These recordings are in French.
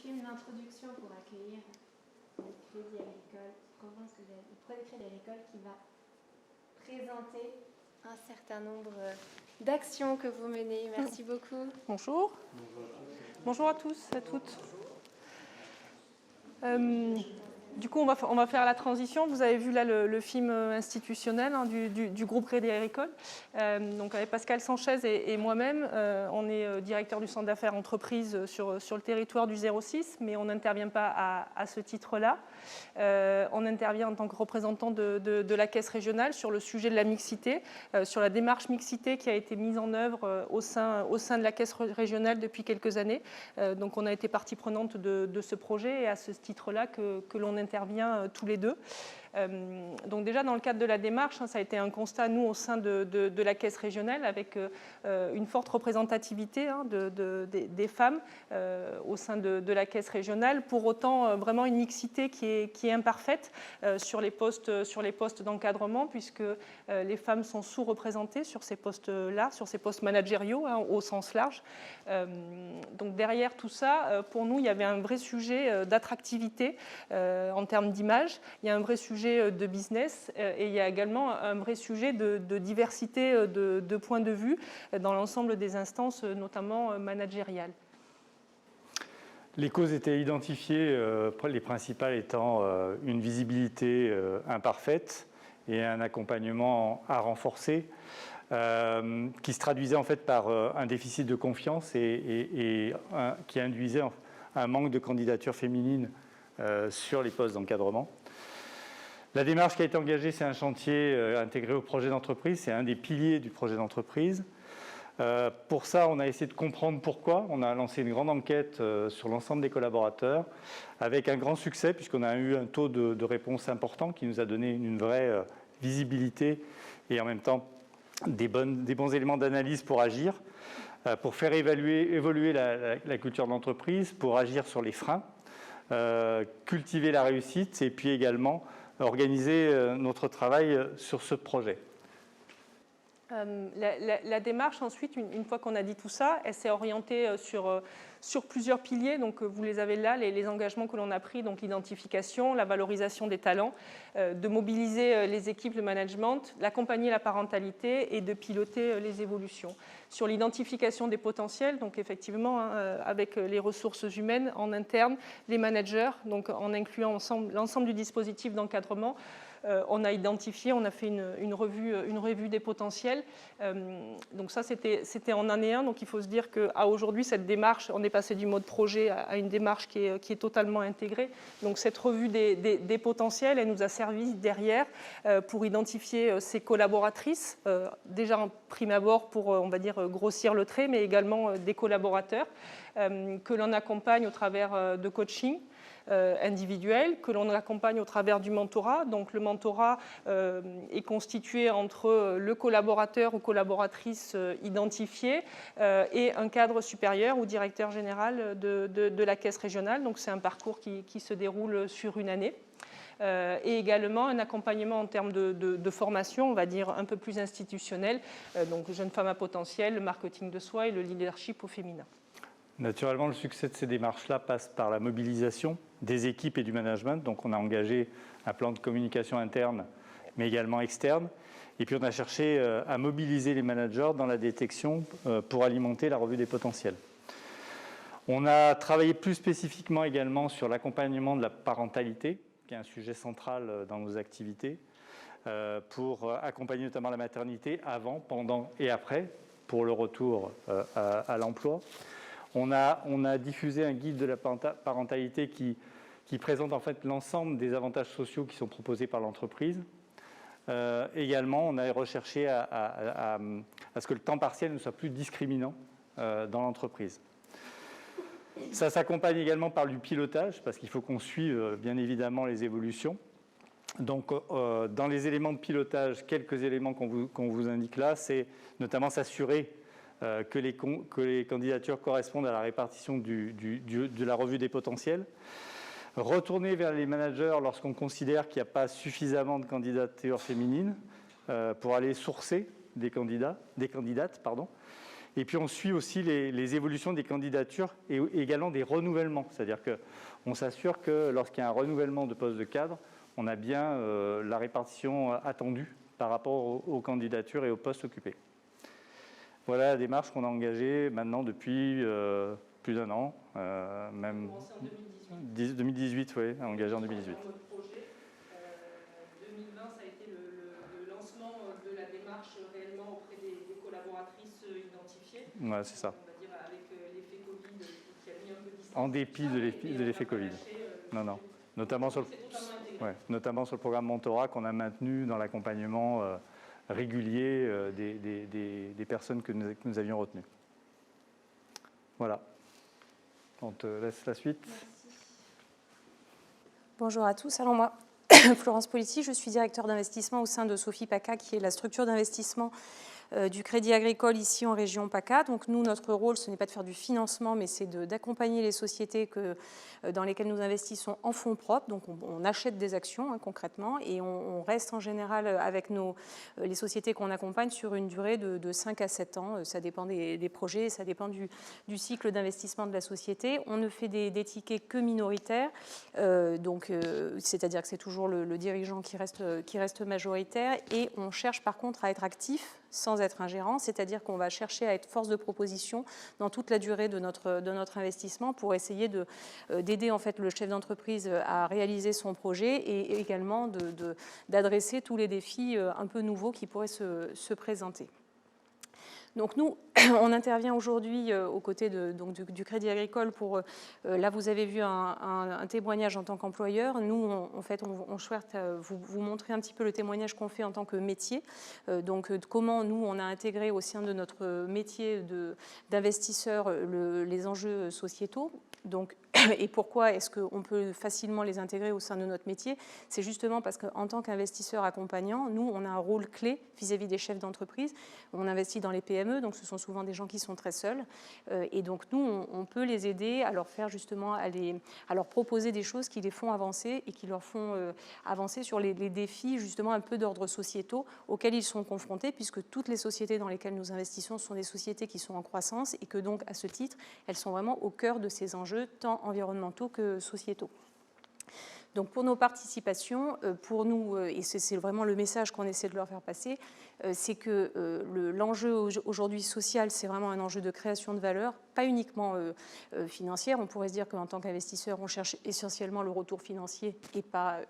film d'introduction pour accueillir le Crédit Agricole, le Crédit Agricole qui va présenter un certain nombre d'actions que vous menez. Merci beaucoup. Bonjour. Bonjour à tous, à toutes. Du coup, on va faire la transition. Vous avez vu là le film institutionnel du groupe Crédit Agricole. Donc avec Pascal Sanchez et moi-même, on est directeur du centre d'affaires entreprise sur le territoire du 06, mais on n'intervient pas à ce titre-là. On intervient en tant que représentant de la caisse régionale sur le sujet de la mixité, sur la démarche mixité qui a été mise en œuvre au sein de la caisse régionale depuis quelques années. Donc on a été partie prenante de ce projet et à ce titre-là que l'on intervient tous les deux. Donc déjà dans le cadre de la démarche, ça a été un constat, nous, au sein de la caisse régionale, avec une forte représentativité des femmes au sein de la caisse régionale. Pour autant, vraiment une mixité qui est imparfaite sur les postes d'encadrement, puisque les femmes sont sous-représentées sur ces postes-là, sur ces postes managériaux au sens large. Donc derrière tout ça, pour nous, il y avait un vrai sujet d'attractivité en termes d'image. Il y a un vrai sujet de business et il y a également un vrai sujet de diversité de points de vue dans l'ensemble des instances, notamment managériales. Les causes étaient identifiées, les principales étant une visibilité imparfaite et un accompagnement à renforcer, qui se traduisait en fait par un déficit de confiance et qui induisait un manque de candidatures féminines sur les postes d'encadrement. La démarche qui a été engagée, c'est un chantier intégré au projet d'entreprise, c'est un des piliers du projet d'entreprise. Pour ça, on a essayé de comprendre pourquoi. On a lancé une grande enquête sur l'ensemble des collaborateurs, avec un grand succès, puisqu'on a eu un taux de réponse important qui nous a donné une vraie visibilité et en même temps des bons éléments d'analyse pour agir, pour faire évoluer la culture de l'entreprise, pour agir sur les freins, cultiver la réussite et puis également organiser notre travail sur ce projet. La démarche, ensuite, une fois qu'on a dit tout ça, elle s'est orientée sur plusieurs piliers. Donc, vous les avez là, les engagements que l'on a pris, donc l'identification, la valorisation des talents, de mobiliser les équipes de management, d'accompagner la parentalité et de piloter les évolutions. Sur l'identification des potentiels, donc effectivement, avec les ressources humaines en interne, les managers, donc en incluant l'ensemble du dispositif d'encadrement, on a identifié, on a fait une revue des potentiels. Donc ça, c'était en année 1. Donc il faut se dire qu'à aujourd'hui, cette démarche, on est passé du mode projet à une démarche qui est totalement intégrée. Donc cette revue des potentiels, elle nous a servi derrière pour identifier ces collaboratrices, déjà en prime abord pour, on va dire, grossir le trait, mais également des collaborateurs que l'on accompagne au travers de coaching individuel, que l'on accompagne au travers du mentorat. Donc le mentorat est constitué entre le collaborateur ou collaboratrice identifié et un cadre supérieur ou directeur général de la caisse régionale. Donc c'est un parcours qui se déroule sur une année. Et également un accompagnement en termes de formation, on va dire un peu plus institutionnel, donc jeunes femmes à potentiel, le marketing de soi et le leadership au féminin. Naturellement, le succès de ces démarches-là passe par la mobilisation des équipes et du management. Donc, on a engagé un plan de communication interne, mais également externe. Et puis, on a cherché à mobiliser les managers dans la détection pour alimenter la revue des potentiels. On a travaillé plus spécifiquement également sur l'accompagnement de la parentalité, qui est un sujet central dans nos activités, pour accompagner notamment la maternité avant, pendant et après, pour le retour à l'emploi. On a diffusé un guide de la parentalité qui présente en fait l'ensemble des avantages sociaux qui sont proposés par l'entreprise. Également, on a recherché à ce que le temps partiel ne soit plus discriminant dans l'entreprise. Ça s'accompagne également par du pilotage, parce qu'il faut qu'on suive bien évidemment les évolutions. Donc, dans les éléments de pilotage, quelques éléments qu'on vous indique là, c'est notamment s'assurer que les candidatures correspondent à la répartition de la revue des potentiels. Retourner vers les managers lorsqu'on considère qu'il n'y a pas suffisamment de candidatures féminines pour aller sourcer des candidates. Et puis on suit aussi les évolutions des candidatures et également des renouvellements. C'est-à-dire qu'on s'assure que lorsqu'il y a un renouvellement de poste de cadre, on a bien la répartition attendue par rapport aux candidatures et aux postes occupés. Voilà la démarche qu'on a engagée maintenant depuis plus d'un an. Même commencé en 2018. 2018, oui, engagé en 2018. Dans notre projet, 2020, ça a été le lancement de la démarche réellement auprès des collaboratrices identifiées. Ouais, c'est ça. On va dire avec l'effet Covid qui a mis un peu de distance. En dépit de l'effet Covid. Non. Notamment sur le programme Mentorat qu'on a maintenu dans l'accompagnement régulier des personnes que nous avions retenues. Voilà. On te laisse la suite. Merci. Bonjour à tous. Alors moi, Florence Politi, je suis directeur d'investissement au sein de Sophie PACA, qui est la structure d'investissement du Crédit Agricole ici en région PACA. Donc nous, notre rôle, ce n'est pas de faire du financement, mais c'est d'accompagner les sociétés dans lesquelles nous investissons en fonds propres. Donc on achète des actions concrètement et on reste en général avec les sociétés qu'on accompagne sur une durée de 5 à 7 ans. Ça dépend des projets, ça dépend du cycle d'investissement de la société. On ne fait des tickets que minoritaires, c'est-à-dire que c'est toujours le dirigeant qui reste majoritaire, et on cherche par contre à être actif sans être un gérant, c'est-à-dire qu'on va chercher à être force de proposition dans toute la durée de notre investissement pour essayer d'aider en fait le chef d'entreprise à réaliser son projet et également d'adresser tous les défis un peu nouveaux qui pourraient se présenter. Donc nous, on intervient aujourd'hui aux côtés du Crédit Agricole pour, là vous avez vu un témoignage en tant qu'employeur. Nous, on souhaite vous montrer un petit peu le témoignage qu'on fait en tant que métier. Comment nous, on a intégré au sein de notre métier d'investisseur les enjeux sociétaux. Et pourquoi est-ce qu'on peut facilement les intégrer au sein de notre métier? C'est justement parce qu'en tant qu'investisseur accompagnant, nous, on a un rôle clé vis-à-vis des chefs d'entreprise. On investit dans les PME, donc ce sont souvent des gens qui sont très seuls. Et donc nous, on peut les aider à leur faire justement, à leur proposer des choses qui les font avancer et qui leur font avancer sur les défis justement un peu d'ordre sociétaux auxquels ils sont confrontés, puisque toutes les sociétés dans lesquelles nous investissons sont des sociétés qui sont en croissance et que donc à ce titre, elles sont vraiment au cœur de ces enjeux tant environnementaux que sociétaux. Donc pour nos participations, pour nous, et c'est vraiment le message qu'on essaie de leur faire passer, c'est que l'enjeu aujourd'hui social, c'est vraiment un enjeu de création de valeur, pas uniquement financière. On pourrait se dire qu'en tant qu'investisseur, on cherche essentiellement le retour financier et pas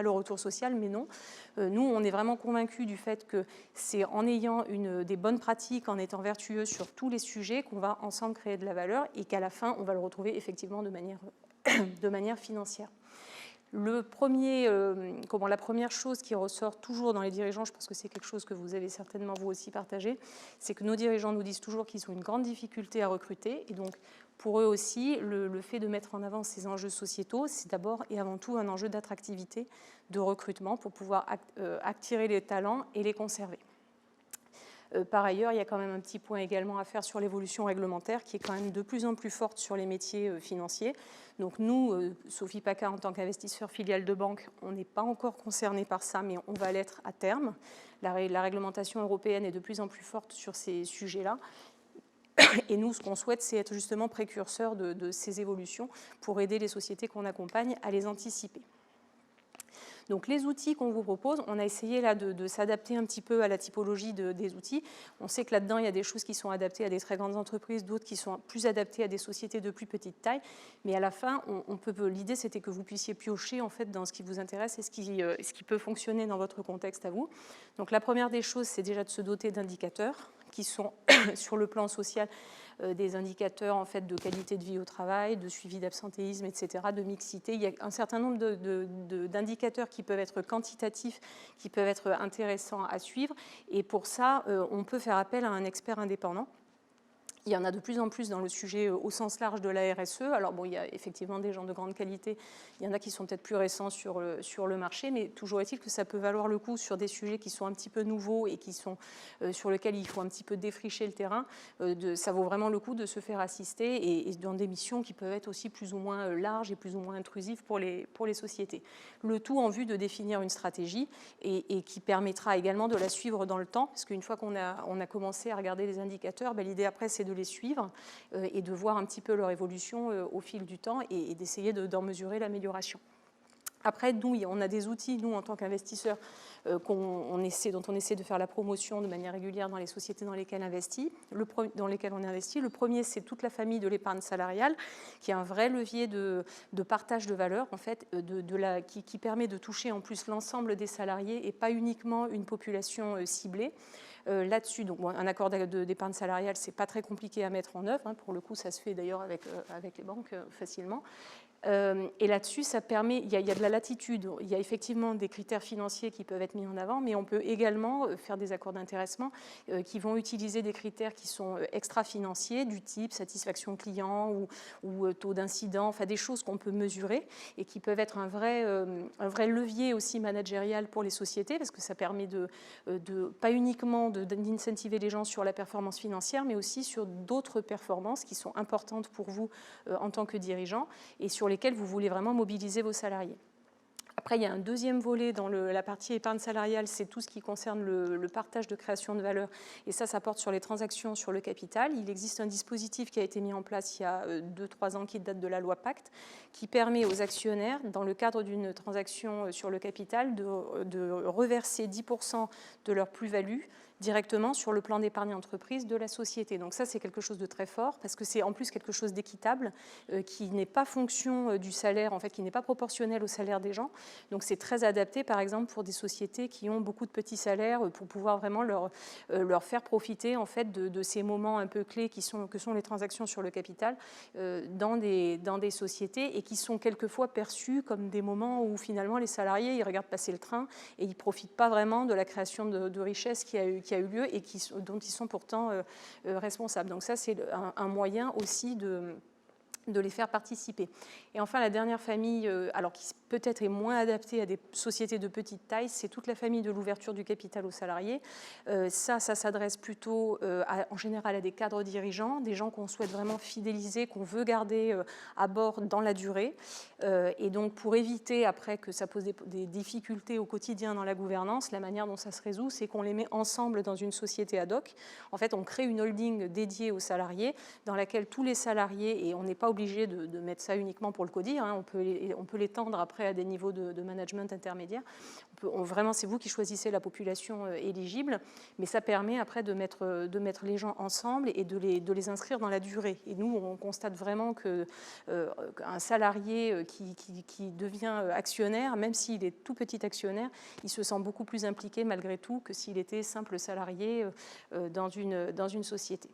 le retour social, mais non. Nous, on est vraiment convaincus du fait que c'est en ayant des bonnes pratiques, en étant vertueux sur tous les sujets, qu'on va ensemble créer de la valeur et qu'à la fin, on va le retrouver effectivement de manière financière. La première chose qui ressort toujours dans les dirigeants, je pense que c'est quelque chose que vous avez certainement vous aussi partagé, c'est que nos dirigeants nous disent toujours qu'ils ont une grande difficulté à recruter. Et donc, pour eux aussi, le fait de mettre en avant ces enjeux sociétaux, c'est d'abord et avant tout un enjeu d'attractivité, de recrutement pour pouvoir attirer les talents et les conserver. Par ailleurs, il y a quand même un petit point également à faire sur l'évolution réglementaire qui est quand même de plus en plus forte sur les métiers financiers. Donc nous, Sophie PACA, en tant qu'investisseur filiale de banque, on n'est pas encore concerné par ça, mais on va l'être à terme. La réglementation européenne est de plus en plus forte sur ces sujets-là. Et nous, ce qu'on souhaite, c'est être justement précurseur de ces évolutions pour aider les sociétés qu'on accompagne à les anticiper. Donc les outils qu'on vous propose, on a essayé là de s'adapter un petit peu à la typologie des outils. On sait que là-dedans, il y a des choses qui sont adaptées à des très grandes entreprises, d'autres qui sont plus adaptées à des sociétés de plus petite taille. Mais à la fin, l'idée, c'était que vous puissiez piocher en fait, dans ce qui vous intéresse et ce qui peut fonctionner dans votre contexte à vous. Donc la première des choses, c'est déjà de se doter d'indicateurs qui sont sur le plan social des indicateurs en fait, de qualité de vie au travail, de suivi d'absentéisme, etc., de mixité. Il y a un certain nombre d'indicateurs qui peuvent être quantitatifs, qui peuvent être intéressants à suivre. Et pour ça, on peut faire appel à un expert indépendant Il y en a de plus en plus dans le sujet au sens large de la RSE. Alors bon, il y a effectivement des gens de grande qualité, il y en a qui sont peut-être plus récents sur le marché, mais toujours est-il que ça peut valoir le coup sur des sujets qui sont un petit peu nouveaux et qui sont, sur lesquels il faut un petit peu défricher le terrain. Ça vaut vraiment le coup de se faire assister et dans des missions qui peuvent être aussi plus ou moins larges et plus ou moins intrusives pour les sociétés. Le tout en vue de définir une stratégie et qui permettra également de la suivre dans le temps, parce qu'une fois qu'on a commencé à regarder les indicateurs, l'idée après c'est de les suivre et de voir un petit peu leur évolution au fil du temps et d'essayer d'en mesurer l'amélioration. Après, nous, on a des outils, nous, en tant qu'investisseurs, dont on essaie de faire la promotion de manière régulière dans les sociétés dans lesquelles on investit. Le premier, c'est toute la famille de l'épargne salariale, qui est un vrai levier de partage de valeur, en fait, qui permet de toucher en plus l'ensemble des salariés et pas uniquement une population ciblée. Là-dessus, donc, un accord d'épargne salariale, ce n'est pas très compliqué à mettre en œuvre. Hein. Pour le coup, ça se fait d'ailleurs avec les banques facilement. Et là-dessus, ça permet, il y a de la latitude, il y a effectivement des critères financiers qui peuvent être mis en avant, mais on peut également faire des accords d'intéressement qui vont utiliser des critères qui sont extra-financiers, du type satisfaction client ou taux d'incident, enfin des choses qu'on peut mesurer et qui peuvent être un vrai levier aussi managérial pour les sociétés, parce que ça permet pas uniquement d'incentiver les gens sur la performance financière, mais aussi sur d'autres performances qui sont importantes pour vous en tant que dirigeant et sur lesquels vous voulez vraiment mobiliser vos salariés. Après, il y a un deuxième volet dans la partie épargne salariale, c'est tout ce qui concerne le partage de création de valeur. Et ça porte sur les transactions sur le capital. Il existe un dispositif qui a été mis en place il y a 2-3 ans, qui date de la loi Pacte, qui permet aux actionnaires, dans le cadre d'une transaction sur le capital, de reverser 10% de leur plus-value directement sur le plan d'épargne entreprise de la société. Donc ça, c'est quelque chose de très fort, parce que c'est en plus quelque chose d'équitable, qui n'est pas fonction du salaire, en fait, qui n'est pas proportionnel au salaire des gens. Donc c'est très adapté, par exemple, pour des sociétés qui ont beaucoup de petits salaires, pour pouvoir vraiment leur faire profiter, en fait, de ces moments un peu clés que sont les transactions sur le capital dans des sociétés et qui sont quelquefois perçus comme des moments où finalement les salariés, ils regardent passer le train et ils ne profitent pas vraiment de la création de richesse qui a eu lieu et dont ils sont pourtant responsables. Donc ça, c'est un moyen aussi de les faire participer. Et enfin, la dernière famille, alors qui peut-être est moins adaptée à des sociétés de petite taille, c'est toute la famille de l'ouverture du capital aux salariés. Ça s'adresse plutôt en général à des cadres dirigeants, des gens qu'on souhaite vraiment fidéliser, qu'on veut garder à bord dans la durée. Et donc, pour éviter après que ça pose des difficultés au quotidien dans la gouvernance, la manière dont ça se résout, c'est qu'on les met ensemble dans une société ad hoc. En fait, on crée une holding dédiée aux salariés, dans laquelle tous les salariés, et on n'est pas obligé de mettre ça uniquement pour le CODIR, hein, on peut l'étendre après à des niveaux de management intermédiaires. Vraiment, c'est vous qui choisissez la population éligible, mais ça permet après de mettre les gens ensemble et de les inscrire dans la durée. Et nous, on constate vraiment qu'un salarié qui devient actionnaire, même s'il est tout petit actionnaire, il se sent beaucoup plus impliqué malgré tout que s'il était simple salarié dans une société.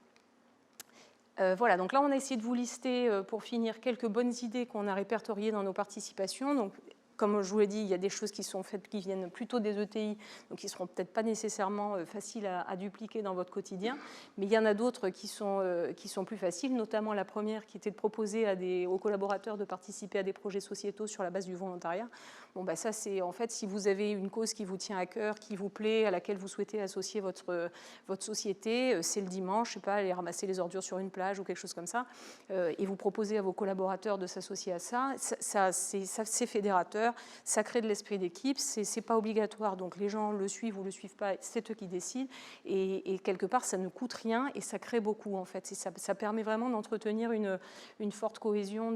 Voilà, donc là on a essayé de vous lister pour finir quelques bonnes idées qu'on a répertoriées dans nos participations. Donc, comme je vous l'ai dit, il y a des choses qui sont faites qui viennent plutôt des ETI, donc qui ne seront peut-être pas nécessairement faciles à dupliquer dans votre quotidien, mais il y en a d'autres qui sont plus faciles, notamment la première qui était de proposer aux collaborateurs de participer à des projets sociétaux sur la base du volontariat. Bon, bah ça, c'est en fait, si vous avez une cause qui vous tient à cœur, qui vous plaît, à laquelle vous souhaitez associer votre société, c'est le dimanche, je sais pas, aller ramasser les ordures sur une plage ou quelque chose comme ça, et vous proposez à vos collaborateurs de s'associer à ça, c'est fédérateur, ça crée de l'esprit d'équipe, c'est pas obligatoire, donc les gens le suivent ou le suivent pas, c'est eux qui décident, et quelque part, ça ne coûte rien et ça crée beaucoup, en fait, ça permet vraiment d'entretenir une forte cohésion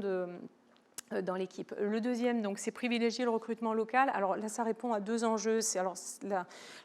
dans l'équipe. Le deuxième, donc, c'est privilégier le recrutement local. Alors là, ça répond à deux enjeux.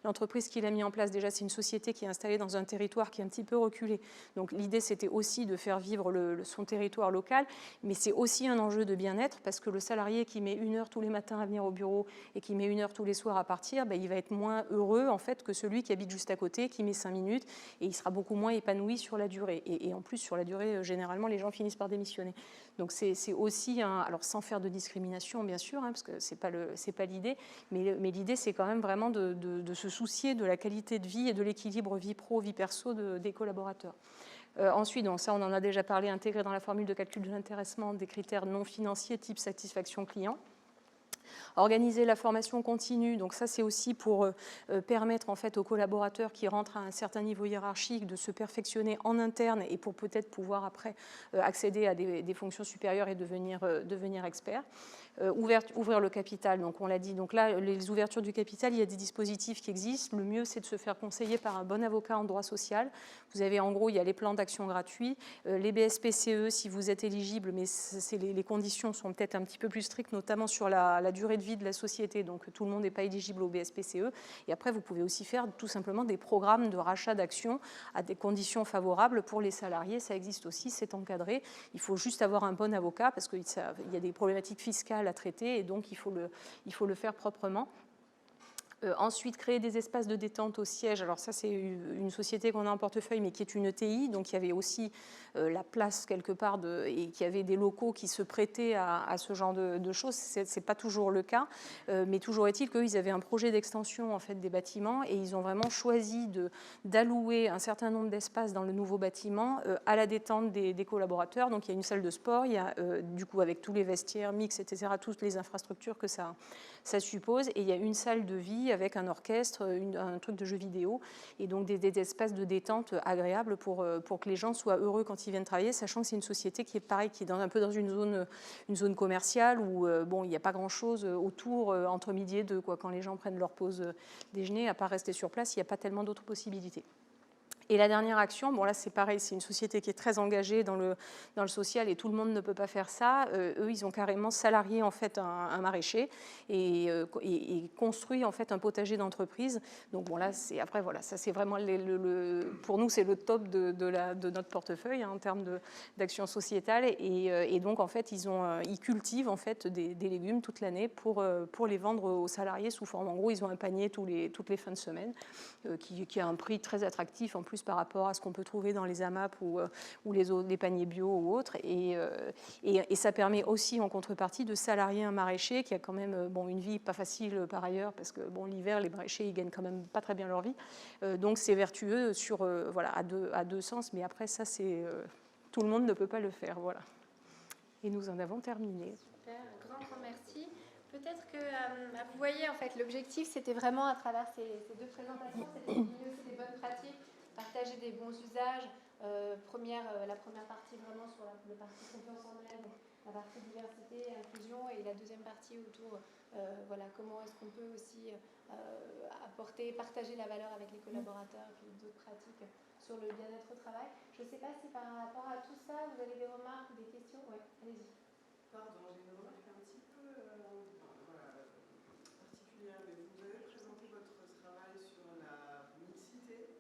L'entreprise qui l'a mis en place, déjà, c'est une société qui est installée dans un territoire qui est un petit peu reculé. Donc l'idée, c'était aussi de faire vivre son territoire local, mais c'est aussi un enjeu de bien-être, parce que le salarié qui met 1 heure tous les matins à venir au bureau et qui met 1 heure tous les soirs à partir, il va être moins heureux, en fait, que celui qui habite juste à côté, qui met 5 minutes, et il sera beaucoup moins épanoui sur la durée. Et en plus, sur la durée, généralement, les gens finissent par démissionner. Donc c'est aussi alors sans faire de discrimination bien sûr, hein, parce que c'est pas l'idée, mais l'idée c'est quand même vraiment de se soucier de la qualité de vie et de l'équilibre vie pro, vie perso des collaborateurs. Ensuite, donc ça on en a déjà parlé, intégrer dans la formule de calcul de l'intéressement des critères non financiers type satisfaction client. Organiser la formation continue, donc ça c'est aussi pour permettre en fait aux collaborateurs qui rentrent à un certain niveau hiérarchique de se perfectionner en interne et pour peut-être pouvoir après accéder à des fonctions supérieures et devenir expert. Ouvrir le capital, donc on l'a dit. Donc là, les ouvertures du capital, il y a des dispositifs qui existent. Le mieux, c'est de se faire conseiller par un bon avocat en droit social. Vous avez en gros, il y a les plans d'action gratuits, les BSPCE si vous êtes éligible, mais les conditions sont peut-être un petit peu plus strictes, notamment sur la durée de vie de la société. Donc tout le monde n'est pas éligible au BSPCE. Et après, vous pouvez aussi faire tout simplement des programmes de rachat d'actions à des conditions favorables pour les salariés. Ça existe aussi, c'est encadré. Il faut juste avoir un bon avocat parce qu'il y a des problématiques fiscales à traiter et donc il faut le faire proprement. Ensuite, créer des espaces de détente au siège. Alors ça, c'est une société qu'on a en portefeuille, mais qui est une ETI, donc il y avait aussi la place quelque part et qui avait des locaux qui se prêtaient à ce genre de choses. C'est pas toujours le cas, mais toujours est-il qu'ils avaient un projet d'extension en fait des bâtiments et ils ont vraiment choisi d'allouer un certain nombre d'espaces dans le nouveau bâtiment à la détente des collaborateurs. Donc il y a une salle de sport, il y a du coup avec tous les vestiaires, mix, etc., toutes les infrastructures que ça suppose, et il y a une salle de vie avec un orchestre, un truc de jeux vidéo, et donc des espaces de détente agréables pour que les gens soient heureux quand ils viennent travailler, sachant que c'est une société qui est pareil, qui est un peu dans une zone commerciale où bon, il n'y a pas grand-chose autour entre midi et deux, quoi. Quand les gens prennent leur pause déjeuner, à part rester sur place, il n'y a pas tellement d'autres possibilités. Et la dernière action, bon là c'est pareil, c'est une société qui est très engagée dans le social et tout le monde ne peut pas faire ça. Eux, ils ont carrément salarié en fait un maraîcher et construit en fait un potager d'entreprise. Donc bon là, après voilà, ça c'est vraiment pour nous c'est le top de notre portefeuille hein, en termes d'action sociétale et donc en fait ils cultivent en fait des légumes toute l'année pour les vendre aux salariés sous forme. En gros, ils ont un panier toutes les fins de semaine qui a un prix très attractif en plus par rapport à ce qu'on peut trouver dans les AMAP ou les paniers bio ou autres. Et ça permet aussi en contrepartie de salarier un maraîcher qui a quand même une vie pas facile par ailleurs parce que l'hiver, les maraîchers, ils gagnent quand même pas très bien leur vie. Donc c'est vertueux à deux sens, mais après ça, tout le monde ne peut pas le faire. Voilà. Et nous en avons terminé. Super, grand merci. Peut-être que vous voyez, en fait, l'objectif, c'était vraiment à travers ces deux présentations, c'était de donner aussi des bonnes pratiques, partager des bons usages. La première partie vraiment sur la partie confiance en elle, la partie diversité, inclusion, et la deuxième partie autour, comment est-ce qu'on peut aussi partager la valeur avec les collaborateurs, et puis d'autres pratiques sur le bien-être au travail. Je ne sais pas si par rapport à tout ça, vous avez des remarques ou des questions. Oui, allez-y. Pardon, j'ai une remarque un petit peu particulière, mais vous avez présenté votre travail sur la mixité.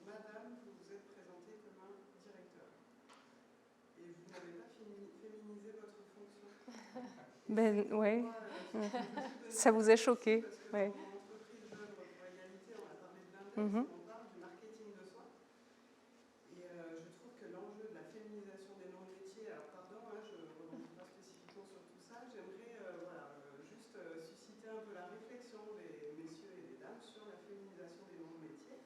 Madame, vous vous êtes présentée comme un directeur. Et vous n'avez pas féminisé votre fonction. Oui. Ça vous a choqué. Parce que dans l'entreprise d'œuvre pour égalité, on a parlé de l'index, on parle du marketing de soi. Et je trouve que l'enjeu de la féminisation des noms de métiers, alors pardon, je ne rebondis pas spécifiquement sur tout ça, j'aimerais juste susciter un peu la réflexion des messieurs et des dames sur la féminisation des noms de métiers.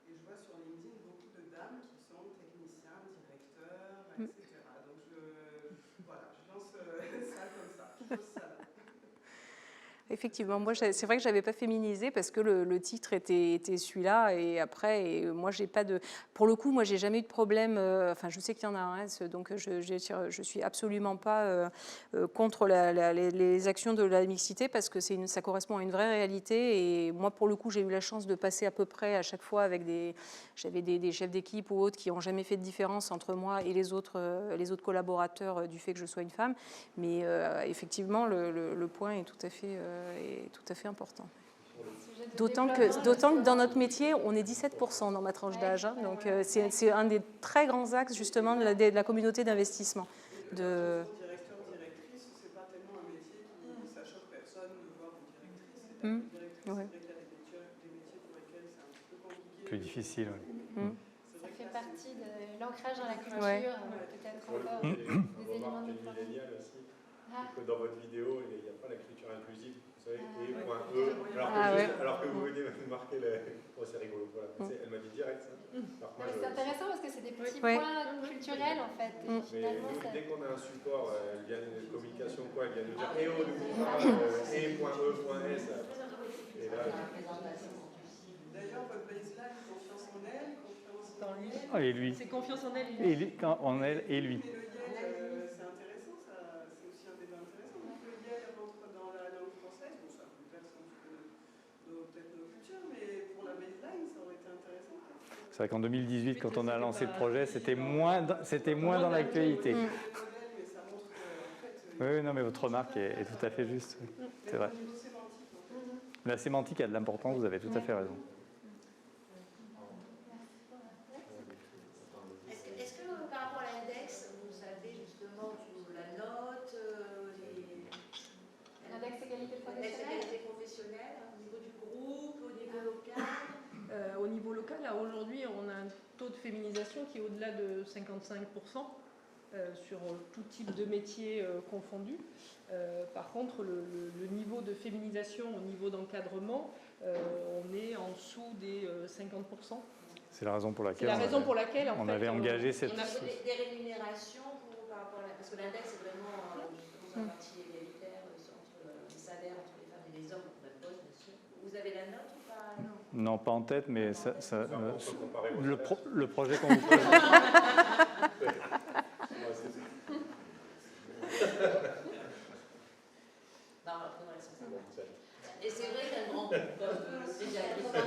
Et je vois sur LinkedIn beaucoup de dames qui sont techniciens, directeurs, etc. Donc je lance ça comme ça, je pose ça là. Effectivement, moi, c'est vrai que je n'avais pas féminisé parce que le titre était celui-là. Et après, moi, j'ai pas de. Pour le coup, moi, j'ai jamais eu de problème. Enfin, je sais qu'il y en a un, donc je suis absolument pas contre les actions de la mixité parce que ça correspond à une vraie réalité. Et moi, pour le coup, j'ai eu la chance de passer à peu près à chaque fois avec j'avais des chefs d'équipe ou autres qui n'ont jamais fait de différence entre moi et les autres collaborateurs du fait que je sois une femme. Mais effectivement, le point est tout à fait important. D'autant que dans notre métier, on est 17% dans ma tranche d'âge. Hein, donc c'est un des très grands axes justement de la communauté d'investissement. Directeur, directrice, c'est pas tellement un métier qui ça choque personne de voir une directrice. C'est vrai qu'il y a des métiers pour lesquels c'est un petit peu compliqué. Plus difficile, oui. Ça fait partie de l'ancrage dans la culture, peut-être encore des éléments de Dans votre vidéo, il n'y a pas l'écriture inclusive, vous savez, E.E, alors que vous venez de marquer Oh, c'est rigolo, voilà. Elle m'a dit direct ça. C'est intéressant parce que c'est des petits points culturels en fait. Mais nous, dès qu'on a un support, elle vient de communication, quoi, elle vient nous dire E.O, n'oublie pas, E.E.S. Et là, D'ailleurs, votre baseline, confiance en elle, confiance en lui. Et lui. C'est confiance en elle. En elle et lui. Mais le YEL, c'est intéressant, ça, c'est aussi un débat intéressant. Donc le YEL rentre dans la langue française, bon, ça peut peut-être nos cultures, mais pour la baseline, ça aurait été intéressant. C'est vrai qu'en 2018, quand on a lancé le projet, c'était moins dans l'actualité. Oui, non, mais votre remarque est tout à fait juste. C'est vrai. La sémantique a de l'importance, vous avez tout à fait raison. Est-ce que par rapport à l'index, vous avez justement la note, L'index égalité professionnelle, au niveau du groupe, au niveau local? Au niveau local, là, aujourd'hui, on a un taux de féminisation qui est au-delà de 55% sur tout type de métier confondu. Par contre, le niveau de féminisation au niveau d'encadrement, on est en dessous des 50%. C'est la raison pour laquelle, on avait engagé cette... On a des rémunérations par rapport à parce que l'index, c'est vraiment une partie égalitaire entre les salaires entre les femmes et les hommes, pour même poste, bien sûr. Vous avez la note ou pas? Non, pas en tête, mais le projet qu'on vous présente... Et c'est vrai qu'un grand groupe comme Crédit Agricole,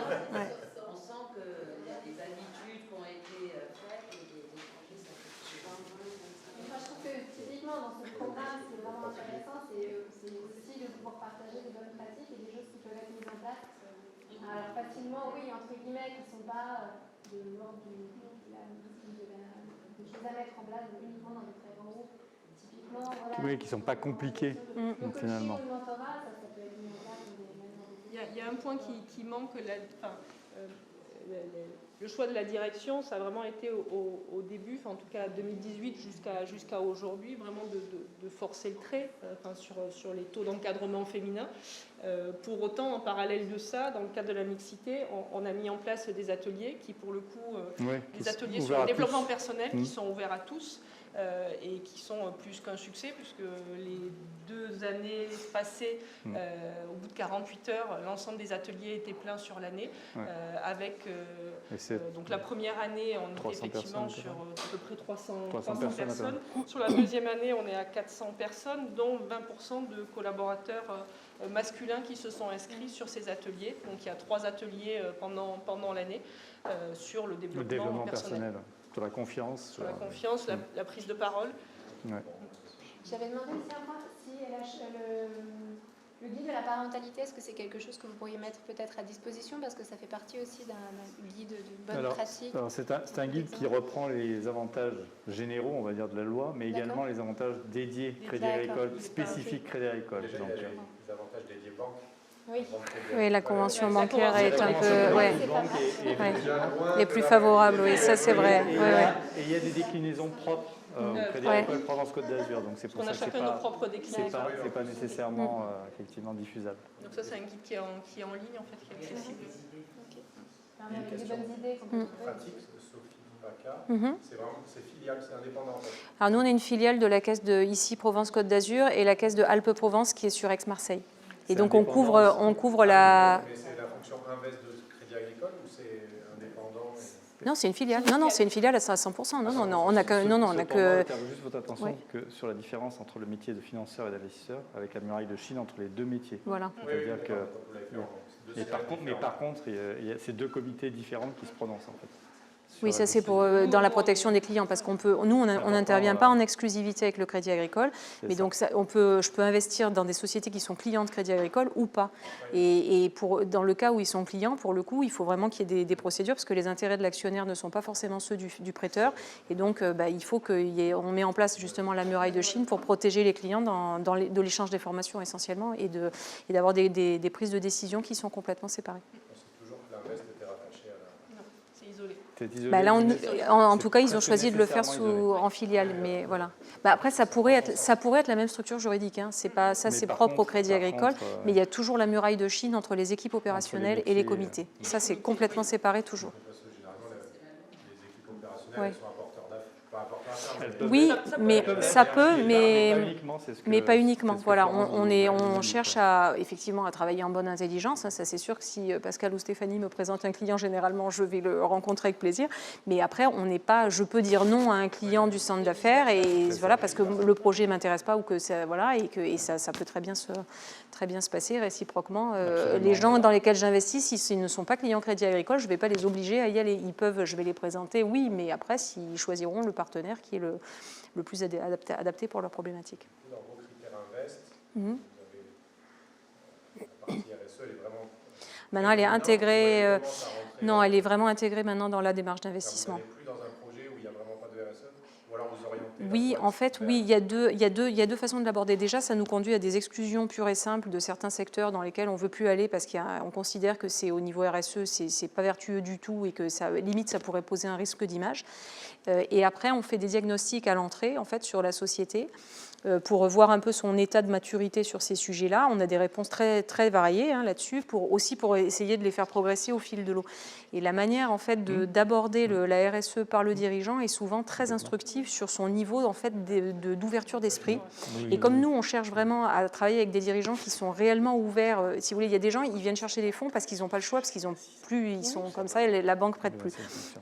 on sent qu'il y a des habitudes qui ont été faites et des échanges. Moi, je trouve que typiquement dans ce programme, ce qui est vraiment intéressant, c'est aussi de pouvoir partager des bonnes pratiques et des choses qui peuvent être mises en place. Alors facilement, oui, entre guillemets, qui ne sont pas de l'ordre des choses à mettre en place uniquement dans des très grands groupes. Typiquement, voilà. Oui, qui ne sont pas compliqués, finalement. Le mentorat, ça peut être mis en place. Il y a un point qui manque, le choix de la direction, ça a vraiment été au début, en tout cas 2018 jusqu'à aujourd'hui, vraiment de forcer le trait sur les taux d'encadrement féminin. Pour autant, en parallèle de ça, dans le cadre de la mixité, on a mis en place des ateliers qui, pour le coup, des ateliers sur le développement personnel qui sont ouverts à tous. Et qui sont plus qu'un succès, puisque les 2 années passées, au bout de 48 heures, l'ensemble des ateliers étaient pleins sur l'année, avec donc la première année, on était effectivement sur à peu près 300 personnes. Sur la deuxième année, on est à 400 personnes, dont 20% de collaborateurs masculins qui se sont inscrits sur ces ateliers. Donc il y a 3 ateliers pendant l'année sur le développement personnel. Sur la confiance. Sur la confiance, la prise de parole. Ouais. J'avais demandé aussi un point, si le guide de la parentalité, est-ce que c'est quelque chose que vous pourriez mettre peut-être à disposition, parce que ça fait partie aussi d'un guide de bonne pratique. Alors c'est un guide qui reprend les avantages généraux, on va dire, de la loi, mais également les avantages dédiés Crédit Agricole, spécifiques Crédit Agricole. Déjà, il y a les avantages dédiés banques. Oui, la convention bancaire est un peu les plus favorables, oui, ça c'est vrai. Et il y a des déclinaisons propres au Crédit Agricole Provence-Côte d'Azur, donc c'est pour ça que c'est pas nécessairement effectivement diffusable. Donc ça c'est un guide qui est en ligne en fait, qui est accessible. Avec des bonnes idées. Pratique, Sophie Vaca, c'est filiale, c'est indépendant en fait. Alors nous on est une filiale de la caisse de ici Provence-Côte d'Azur et la caisse de Alpes-Provence qui est sur Aix-Marseille. Et donc on couvre la... Mais c'est la fonction invest de Crédit Agricole ou c'est indépendant Non, c'est une filiale. Non, c'est une filiale à 100%. Non, on a que... On a juste votre attention que sur la différence entre le métier de financeur et d'investisseur, avec la muraille de Chine entre les 2 métiers. Voilà. C'est-à-dire que... Mais par contre, il y a ces 2 comités différents qui se prononcent en fait. Oui, ça c'est pour dans la protection des clients, parce qu'on peut, nous on n'intervient pas en exclusivité avec le Crédit Agricole, mais donc je peux investir dans des sociétés qui sont clientes Crédit Agricole ou pas. Et dans le cas où ils sont clients, pour le coup, il faut vraiment qu'il y ait des procédures, parce que les intérêts de l'actionnaire ne sont pas forcément ceux du prêteur, et donc il faut qu'on met en place justement la muraille de Chine pour protéger les clients de l'échange d'informations essentiellement, et d'avoir des prises de décision qui sont complètement séparées. C'est toujours que l'invest était rattaché à la... Non, c'est isolé. peut-être isolé. Bah là, en C'est tout cas, ils ont presque choisi de le faire nécessairement en filiale, mais voilà. Bah après, ça pourrait être la même structure juridique. Hein. C'est pas ça, Mais c'est par propre contre- au Crédit par Agricole, contre, mais il y a toujours la muraille de Chine entre les équipes opérationnelles et les métiers, comités. Ça, c'est complètement séparé toujours. Parce que généralement, les équipes opérationnelles, Ouais. elles sont apporteurs d'affaires. Pas apporteurs d'affaires, Elles mais peuvent Oui, être- mais elles peuvent ça être peut, bien, mais pas uniquement, c'est ce que- mais pas uniquement. c'est ce que Voilà, Florence nous on dit, cherche quoi. effectivement à travailler en bonne intelligence. Hein, ça, c'est sûr que si Pascal ou Stéphanie me présentent un client, généralement, je vais le rencontrer avec plaisir. Mais après, on n'est pas. Je peux dire non à un client du centre d'affaires et voilà parce que le projet m'intéresse pas ou que ça, voilà et ça peut très bien se passer réciproquement. Les gens dans lesquels j'investis, s'ils ne sont pas clients Crédit Agricole, je ne vais pas les obliger à y aller. Je vais les présenter, oui, mais après, s'ils choisiront le partenaire qui est le plus adapté pour leurs problématiques. dans vos critères Invest, Mhm. vous avez la partie RSE, elle est vraiment. Maintenant, elle est évidente, intégrée. ou elle commence à rentrer Non, elle est vraiment intégrée maintenant dans la démarche Vous d'investissement. n'allez plus dans un projet où il n'y a vraiment pas de RSE, ou alors vous orientez. la Oui, boîte en fait, vers- oui, il y a deux façons de l'aborder. Déjà, ça nous conduit à des exclusions pures et simples de certains secteurs dans lesquels on ne veut plus aller parce qu'on considère que c'est au niveau RSE, c'est pas vertueux du tout et que ça, limite, ça pourrait poser un risque d'image. Et après, on fait des diagnostics à l'entrée, en fait, sur la société pour voir un peu son état de maturité sur ces sujets-là. On a des réponses très, très variées là-dessus, pour essayer de les faire progresser au fil de l'eau. Et la manière, en fait, d'aborder la RSE par le dirigeant est souvent très instructive sur son niveau, en fait, d'ouverture d'esprit. Et comme nous, on cherche vraiment à travailler avec des dirigeants qui sont réellement ouverts. Si vous voulez, il y a des gens, ils viennent chercher des fonds parce qu'ils n'ont pas le choix, parce qu'ils ont plus, ils sont comme ça, et la banque prête plus.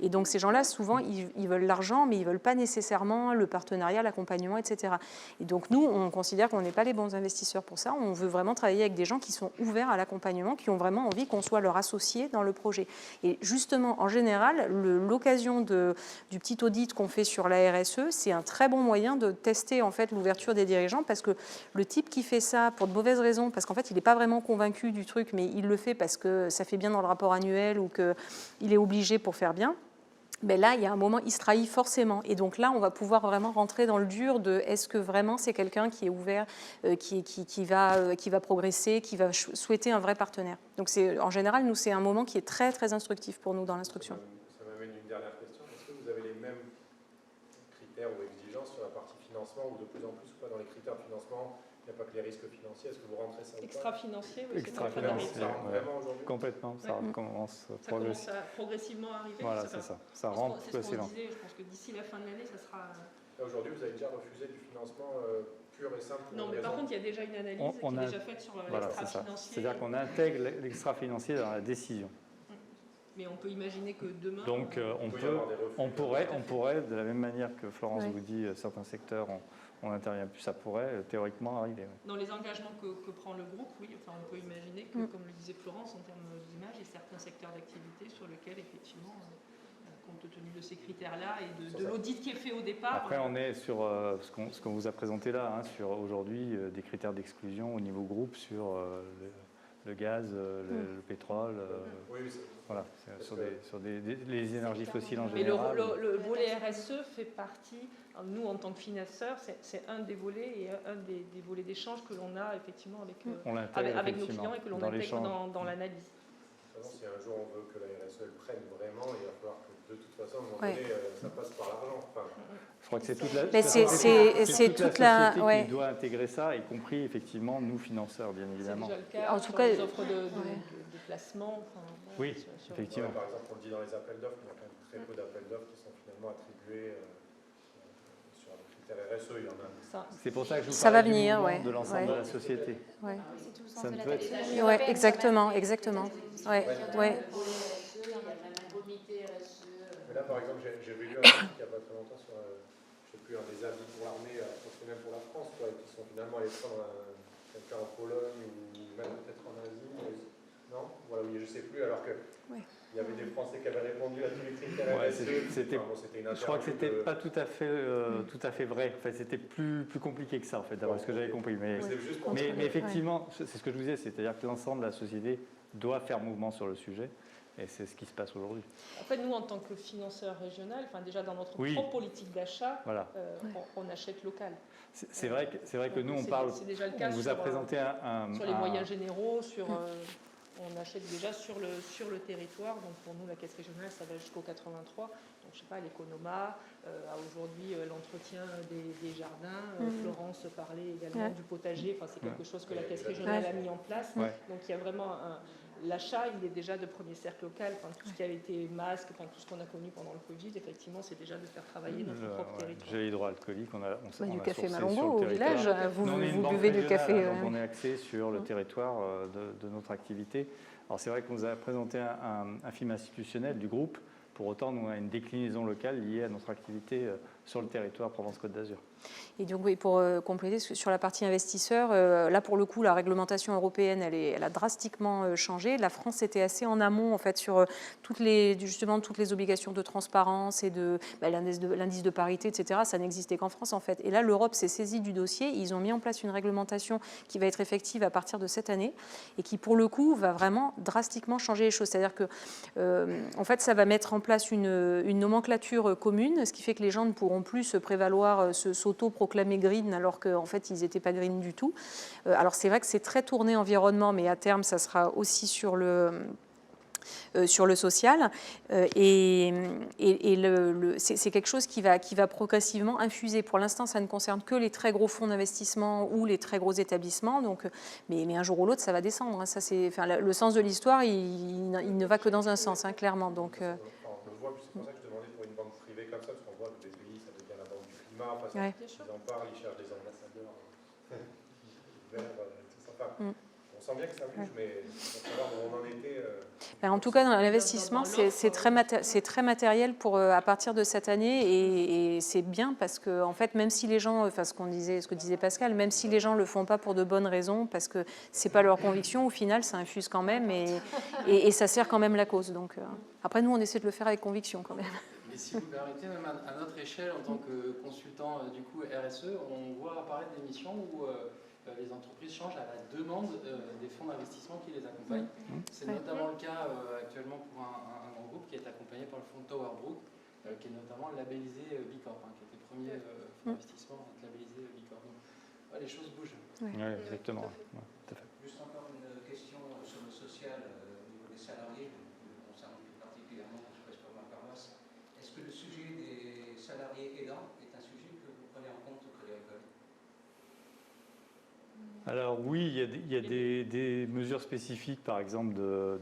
Et donc ces gens-là, souvent, ils veulent l'argent, mais ils veulent pas nécessairement le partenariat, l'accompagnement, etc. Et donc nous, on considère qu'on n'est pas les bons investisseurs pour ça. On veut vraiment travailler avec des gens qui sont ouverts à l'accompagnement, qui ont vraiment envie qu'on soit leur associé dans le projet. Et justement, en général, l'occasion du petit audit qu'on fait sur la RSE, c'est un très bon moyen de tester en fait l'ouverture des dirigeants, parce que le type qui fait ça pour de mauvaises raisons, parce qu'en fait, il n'est pas vraiment convaincu du truc, mais il le fait parce que ça fait bien dans le rapport annuel ou qu'il est obligé pour faire bien. Mais là, il y a un moment, il se trahit forcément. Et donc là, on va pouvoir vraiment rentrer dans le dur de est-ce que vraiment c'est quelqu'un qui est ouvert, qui va progresser, qui va souhaiter un vrai partenaire. Donc en général, nous, c'est un moment qui est très, très instructif pour nous dans l'instruction. Ça m'amène une dernière question. Est-ce que vous avez les mêmes critères ou exigences sur la partie financement, ou de plus en plus, dans les critères de financement, il n'y a pas que les risques financiers? Est-ce que vous rentrez ça ou pas? Extra-financier, oui. Extra-financier, Ça rentre vraiment aujourd'hui? complètement, ça commence Ça commence à progressivement arriver. Voilà, c'est ça. Ça rentre C'est ce qu'on progressivement. disait, je pense que d'ici la fin de l'année, ça sera... Là, aujourd'hui, vous avez déjà refusé du financement pur et simple? Non, mais par contre, il y a déjà une analyse qui est déjà faite sur Voilà, c'est ça. l'extra-financier. C'est-à-dire qu'on intègre l'extra-financier dans la décision. Mais on peut imaginer que demain... Donc on pourrait, de la même manière que Florence vous dit, certains secteurs, on n'intervient plus, ça pourrait théoriquement arriver. Oui. Dans les engagements que prend le groupe, oui, enfin, on peut imaginer que, comme le disait Florence, en termes d'image, il y a certains secteurs d'activité sur lesquels, effectivement, compte tenu de ces critères-là et de l'audit qui est fait au départ... Après, on est sur ce qu'on vous a présenté là, sur aujourd'hui des critères d'exclusion au niveau groupe sur le gaz, le pétrole, voilà, sur les énergies fossiles en général. Mais le volet RSE fait partie, nous en tant que financeurs, c'est un des volets et un des volets d'échange que l'on a effectivement avec nos clients et que l'on intègre dans l'analyse. Si un jour on veut que la RSE elle prenne vraiment, il va falloir que de toute façon, à un moment donné, ça passe par l'argent. Enfin, je crois que c'est toute la, toute la société qui doit intégrer ça, y compris effectivement nous financeurs, bien évidemment. C'est déjà le cas en tout sur cas, les offres de placement. Oui, effectivement. Par exemple, on le dit dans les appels d'offres, il y a quand même très peu d'appels d'offres qui sont finalement attribués sur les critères RSE. Il y en a. C'est pour ça que je vous ça va parlais venir, de l'ensemble de la société. Ouais. Ça ne peut être... exactement. Ouais. Il y a même un comité RSE. Mais là, par exemple, j'ai vu un article il n'y a pas très longtemps sur, je ne sais plus, un des avis pour l'armée, professionnels pour la France, qui sont finalement allés prendre quelqu'un en Pologne ou même peut-être en Asie. Non, voilà, oui, je ne sais plus, alors que il y avait des Français qui avaient répondu à tous les critères RSE. Je crois que c'était pas tout à fait vrai. Enfin, c'était plus compliqué que ça, en fait, d'après ce que j'avais compris. Mais effectivement, c'est ce que je vous disais, c'est-à-dire que l'ensemble de la société doit faire mouvement sur le sujet. Et c'est ce qui se passe aujourd'hui. En fait, nous, en tant que financeur régional, déjà dans notre propre politique d'achat, on achète local. C'est vrai que nous, on parle. C'est déjà le cas on vous a présenté sur les moyens généraux, on achète déjà sur le territoire. Donc pour nous, la caisse régionale, ça va jusqu'au 83. Donc je sais pas, l'Economa a aujourd'hui l'entretien des jardins. Florence parlait également du potager. Enfin, c'est quelque chose que la caisse régionale a mis en place. Donc il y a vraiment l'achat, il est déjà de premier cercle local. Enfin, tout ce qui a été masque, enfin, tout ce qu'on a connu pendant le Covid, effectivement, c'est déjà de faire travailler notre propre territoire. Gel hydroalcoolique, on a Du café sourcé Malongo sur le au territoire. village, vous Nous, on est une banque buvez du régionale, café. donc on est axé sur le territoire de notre activité. Alors c'est vrai qu'on nous a présenté un film institutionnel du groupe. Pour autant, nous, on a une déclinaison locale liée à notre activité sur le territoire Provence-Côte d'Azur. Et donc, oui, pour compléter sur la partie investisseurs, là, pour le coup, la réglementation européenne, elle a drastiquement changé. La France était assez en amont, en fait, sur toutes les obligations de transparence et l'indice de parité, etc. Ça n'existait qu'en France, en fait. Et là, l'Europe s'est saisie du dossier. Ils ont mis en place une réglementation qui va être effective à partir de cette année et qui, pour le coup, va vraiment drastiquement changer les choses. C'est-à-dire que, en fait, ça va mettre en place une nomenclature commune, ce qui fait que les gens ne pourront plus se prévaloir, s'auto-proclamer green alors qu'en fait ils n'étaient pas green du tout. Alors c'est vrai que c'est très tourné environnement, mais à terme ça sera aussi sur le social, c'est quelque chose qui va progressivement infuser. Pour l'instant, ça ne concerne que les très gros fonds d'investissement ou les très gros établissements, donc, mais un jour ou l'autre, ça va descendre. Hein. Ça, le sens de l'histoire, il ne va que dans un sens, hein, clairement. Donc, on le voit, c'est pour ça que je demandais pour une banque privée comme ça, parce qu'on voit que des pays, ça devient la banque du climat, enfin, ils en parlent, ils cherchent des ambassadeurs verts, tout ça. Enfin, on sent bien que ça bouge, mais il faut savoir où on en était. En tout cas, dans l'investissement, c'est très matériel à partir de cette année, et c'est bien parce que, en fait, même si les gens, enfin, ce que disait Pascal, même si les gens le font pas pour de bonnes raisons, parce que c'est pas leur conviction, au final, ça infuse quand même, et ça sert quand même la cause. Donc, après, nous, on essaie de le faire avec conviction quand même. Et si vous permettez, même à notre échelle, en tant que consultant du coup RSE, on voit apparaître des missions où les entreprises changent à la demande des fonds d'investissement qui les accompagnent. C'est notamment le cas actuellement pour un grand groupe qui est accompagné par le fonds Tower Brook, qui est notamment labellisé B Corp, qui était le premier fonds d'investissement à être labellisé B Corp. Donc, les choses bougent. Oui, exactement. Ouais, tout à fait. Juste encore une question sur le social au niveau des salariés, qui me concerne plus particulièrement, je presse pour ma paroisse. Est-ce que le sujet des salariés aidants est un sujet que vous prenez en compte au Crédit Agricole? Alors oui, il y a des mesures spécifiques, par exemple de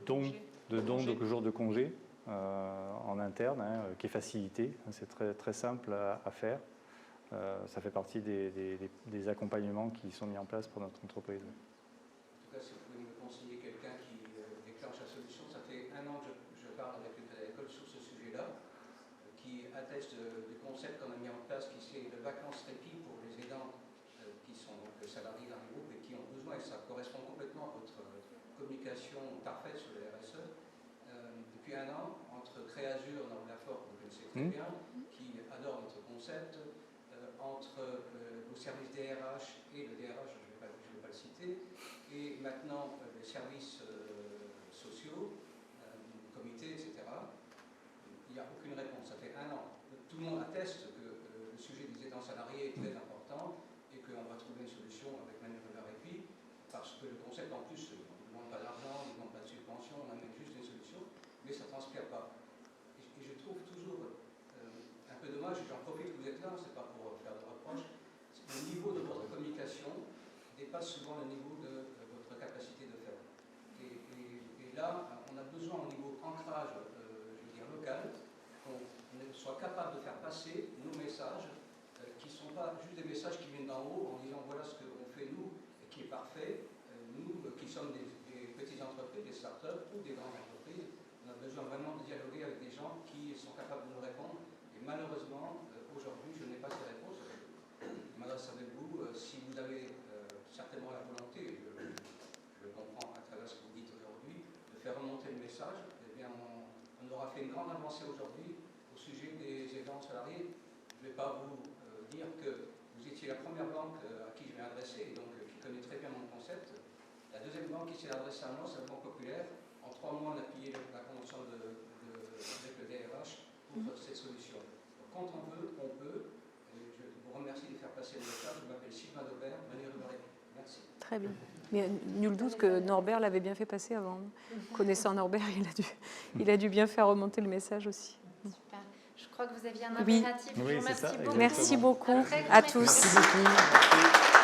dons de jours de congé en interne, qui est facilité. C'est très, très simple à faire. Ça fait partie des accompagnements qui sont mis en place pour notre entreprise. En tout cas, si vous pouvez me conseiller quelqu'un qui déclenche la solution, ça fait 1 an que je parle avec le Crédit Agricole sur ce sujet-là, qui atteste du concept qu'on a mis en place, qui c'est le vacances répit pour les aidants qui sont donc salariés dans les groupes et qui ont besoin, et ça correspond complètement à votre communication parfaite sur le RSE. Depuis 1 an, entre Créazur, Nord-Lafort, vous le connaissez très bien, qui adore notre concept, entre vos services DRH et le DRH, je ne vais pas le citer, et maintenant les services sociaux, comités, etc., il n'y a aucune réponse. Ça fait 1 an. Tout le monde atteste que le sujet des aidants salariés est très important et qu'on va trouver une solution avec Manuel Répit, parce que le concept, en plus, on ne demande pas d'argent, on ne demande pas de subvention, on amène juste des solutions, mais ça ne transpire pas. Et je trouve toujours un peu dommage, et j'en profite que vous êtes là, c'est pas pour faire de reproches, le niveau de votre communication dépasse souvent le niveau de votre capacité de faire. Et là, on a besoin au niveau ancrage, je veux dire local, qu'on soit capable de faire passer nos messages, qui ne sont pas juste des messages qui viennent d'en haut en disant voilà ce qu'on fait nous, et qui est parfait. Nous qui sommes des petites entreprises, des start-up ou des grandes entreprises, on a besoin vraiment de dialoguer avec des gens qui sont capables de nous répondre. Et malheureusement, aujourd'hui, je n'ai pas ces réponses. Je m'adresse avec vous. Si vous avez certainement la volonté, je le comprends à travers ce que vous dites aujourd'hui, de faire remonter le message, eh bien, on aura fait une grande avancée aujourd'hui au sujet des aidants salariés. Je ne vais pas vous dire que vous étiez la première banque à qui je vais adresser, et donc qui connaît très bien mon concept. La deuxième banque qui s'est adressée à moi, c'est la Banque Populaire. En 3 mois, on a plié la convention avec le DRH pour cette solution. Donc, quand on veut, on peut. Et je vous remercie de faire passer le message. Je m'appelle Sylvain Daubert, Manuel Répit. Merci. Très bien. Mais nul doute que Norbert l'avait bien fait passer avant. Connaissant Norbert, il a dû bien faire remonter le message aussi. Super. Je crois que vous aviez un Oui. impératif. Oui, Je vous c'est ça, remercie beaucoup. Merci beaucoup Un très grand à merci. tous. Merci beaucoup. Merci.